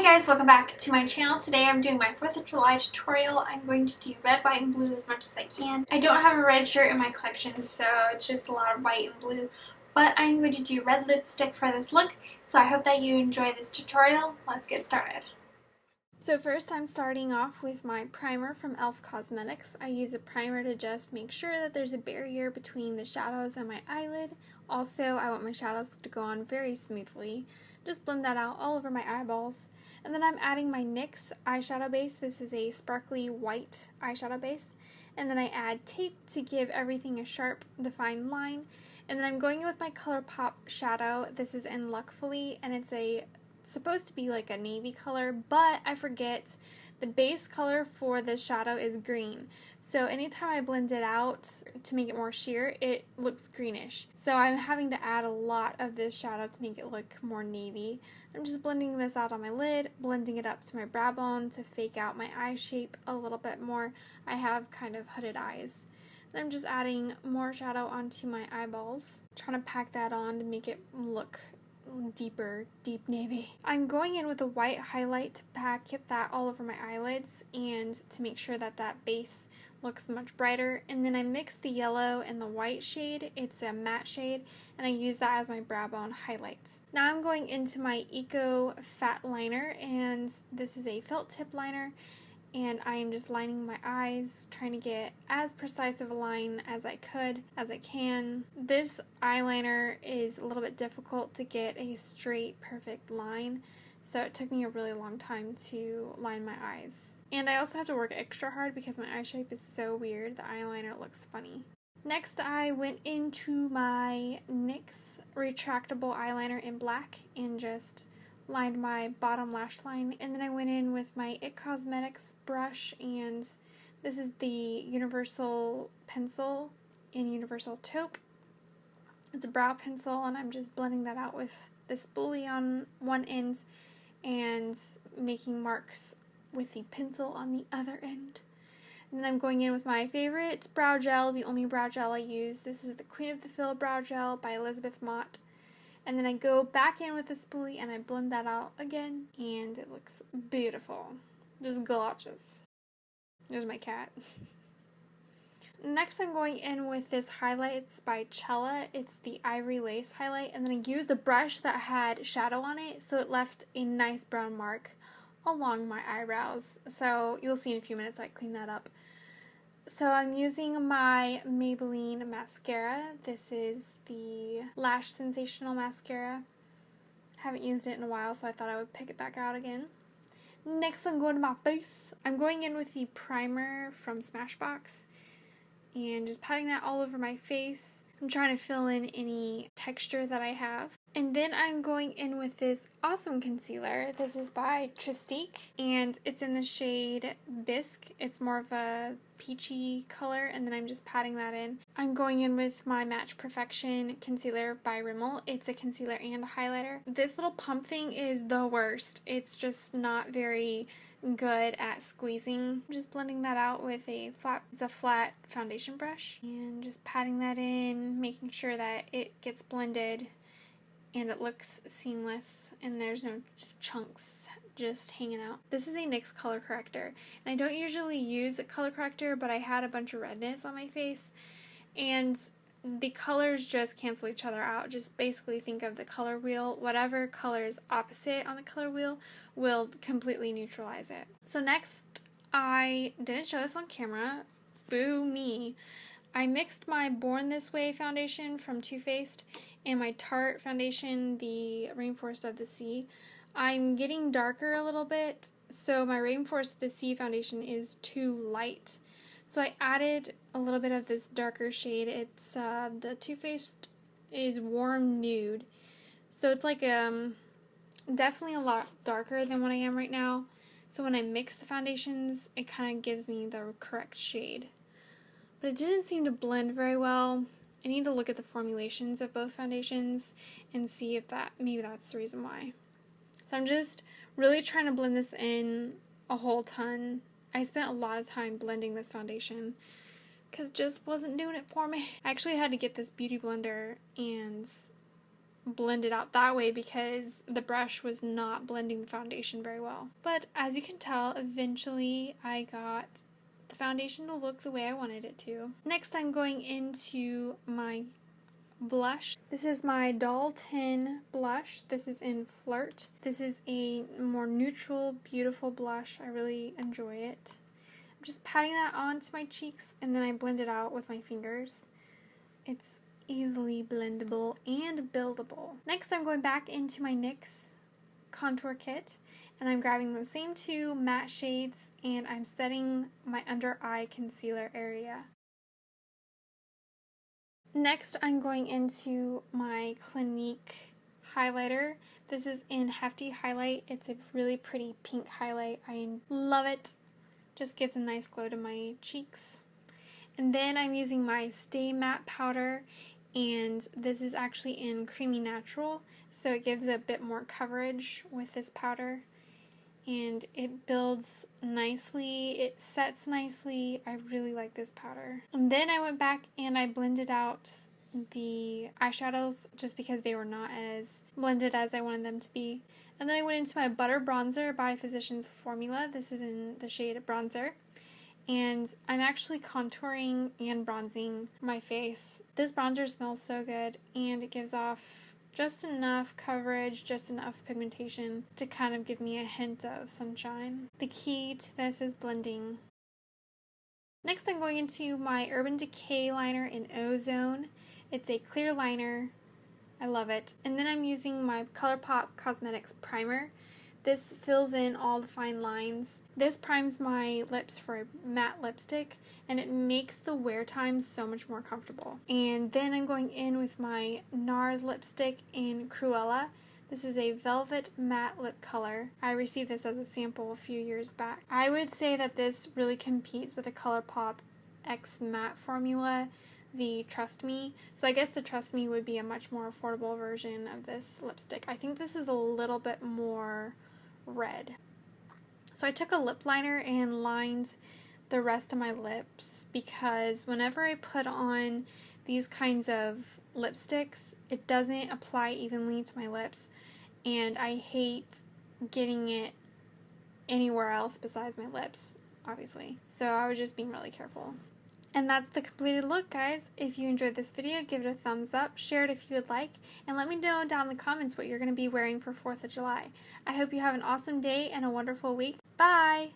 guys, welcome back to my channel. Today I'm doing my 4th of July tutorial. I'm going to do red, white, and blue as much as I can. I don't have a red shirt in my collection, so it's just a lot of white and blue. But I'm going to do red lipstick for this look, so I hope that you enjoy this tutorial. Let's get started. So first I'm starting off with my primer from e.l.f. Cosmetics. I use a primer to just make sure that there's a barrier between the shadows and my eyelid. Also, I want my shadows to go on very smoothly. Just blend that out all over my eyeballs. And then I'm adding my NYX Eyeshadow Base. This is a sparkly white eyeshadow base. And then I add tape to give everything a sharp, defined line. And then I'm going in with my Colourpop shadow. This is in Luckfully, and it's supposed to be like a navy color, but I forget the base color for this shadow is green. So anytime I blend it out to make it more sheer, it looks greenish. So I'm having to add a lot of this shadow to make it look more navy. I'm just blending this out on my lid, blending it up to my brow bone to fake out my eye shape a little bit more. I have kind of hooded eyes. And I'm just adding more shadow onto my eyeballs, trying to pack that on to make it look deeper, deep navy. I'm going in with a white highlight to pack that all over my eyelids and to make sure that that base looks much brighter. And then I mix the yellow and the white shade. It's a matte shade, and I use that as my brow bone highlights. Now I'm going into my Eyeko fat liner, and this is a felt tip liner. And I am just lining my eyes, trying to get as precise of a line as I can. This eyeliner is a little bit difficult to get a straight, perfect line, so it took me a really long time to line my eyes. And I also have to work extra hard because my eye shape is so weird, the eyeliner looks funny. Next, I went into my NYX Retractable eyeliner in black and just lined my bottom lash line, and then I went in with my IT Cosmetics brush, and this is the Universal pencil in Universal Taupe. It's a brow pencil, and I'm just blending that out with the spoolie on one end and making marks with the pencil on the other end. And then I'm going in with my favorite brow gel, the only brow gel I use. This is the Queen of the Fill Brow Gel by Mott. And then I go back in with the spoolie and I blend that out again, and it looks beautiful. Just gorgeous. There's my cat. Next I'm going in with this highlight. It's by Chella. It's the Ivory Lace highlight, and then I used a brush that had shadow on it, so it left a nice brown mark along my eyebrows. So you'll see in a few minutes I clean that up. So I'm using my Maybelline mascara. This is the Lash Sensational mascara. Haven't used it in a while, so I thought I would pick it back out again. Next I'm going to my face. I'm going in with the primer from Smashbox and just patting that all over my face. I'm trying to fill in any texture that I have. And then I'm going in with this awesome concealer. This is by TrèStique, and it's in the shade Bisque. It's more of a peachy color, and then I'm just patting that in. I'm going in with my Match Perfection concealer by Rimmel. It's a concealer and a highlighter. This little pump thing is the worst. It's just not very good at squeezing. I'm just blending that out with a flat foundation brush and just patting that in, making sure that it gets blended and it looks seamless and there's no chunks just hanging out. This is a NYX color corrector, and I don't usually use a color corrector, but I had a bunch of redness on my face and the colors just cancel each other out. Just basically think of the color wheel. Whatever color is opposite on the color wheel will completely neutralize it. So next, I didn't show this on camera. Boo me. I mixed my Born This Way foundation from Too Faced and my Tarte foundation, the Rainforest of the Sea. I'm getting darker a little bit, so my Rainforest of the Sea foundation is too light. So I added a little bit of this darker shade. It's the Too Faced is Warm Nude. So it's like definitely a lot darker than what I am right now. So when I mix the foundations, it kind of gives me the correct shade. But it didn't seem to blend very well. I need to look at the formulations of both foundations and see if maybe that's the reason why. So I'm just really trying to blend this in a whole ton. I spent a lot of time blending this foundation because it just wasn't doing it for me. I actually had to get this beauty blender and blend it out that way because the brush was not blending the foundation very well. But as you can tell, eventually I got the foundation to look the way I wanted it to. Next, I'm going into my blush. This is my Doll 10 blush. This is in Flirt. This is a more neutral, beautiful blush. I really enjoy it. I'm just patting that onto my cheeks and then I blend it out with my fingers. It's easily blendable and buildable. Next, I'm going back into my NYX contour kit and I'm grabbing those same two matte shades and I'm setting my under eye concealer area. Next, I'm going into my Clinique highlighter. This is in Hefty Highlight. It's a really pretty pink highlight. I love it. Just gives a nice glow to my cheeks. And then I'm using my Stay Matte powder, and this is actually in Creamy Natural, so it gives a bit more coverage with this powder. And it builds nicely, it sets nicely. I really like this powder. And then I went back and I blended out the eyeshadows just because they were not as blended as I wanted them to be. And then I went into my Butter Bronzer by Physicians Formula. This is in the shade Bronzer. And I'm actually contouring and bronzing my face. This bronzer smells so good and it gives off just enough coverage, just enough pigmentation to kind of give me a hint of sunshine. The key to this is blending. Next, I'm going into my Urban Decay liner in Ozone. It's a clear liner. I love it. And then I'm using my Colourpop Cosmetics primer. This fills in all the fine lines. This primes my lips for a matte lipstick and it makes the wear time so much more comfortable. And then I'm going in with my NARS lipstick in Cruella. This is a velvet matte lip color. I received this as a sample a few years back. I would say that this really competes with the Colourpop X Matte formula, the Trust Me. So I guess the Trust Me would be a much more affordable version of this lipstick. I think this is a little bit more red. So I took a lip liner and lined the rest of my lips because whenever I put on these kinds of lipsticks, it doesn't apply evenly to my lips and I hate getting it anywhere else besides my lips, obviously. So I was just being really careful. And that's the completed look, guys. If you enjoyed this video, give it a thumbs up, share it if you would like, and let me know down in the comments what you're going to be wearing for 4th of July. I hope you have an awesome day and a wonderful week. Bye!